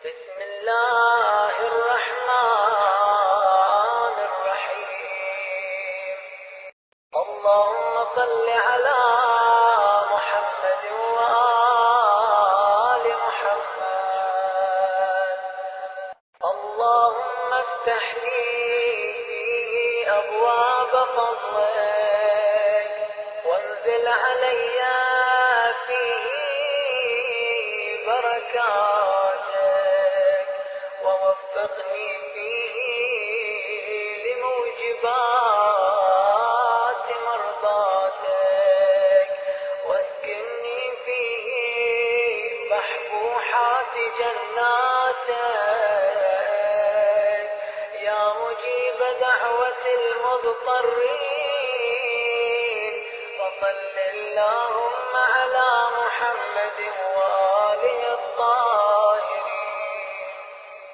बिस्मिल्लाहिर्रहमानिर्रहीम। अल्लाहुम्म सल्लि अला मुहम्मद व आलि मुहम्मद। अल्लाहुम्म इफ्तह ली अबवाब फज़लिक वंज़िल अलैया फीही बरकातिक ववफ़्फ़िक़नी फीही लिमूजिबाति मर्ज़ातिक वस्किन्नी फीही महबूहाति जन्नातिक या मुजीब दअवतिल मुज़्तर्रीन वसल्लि अल्लाहुम्मा अला मुहम्मद व आलिहि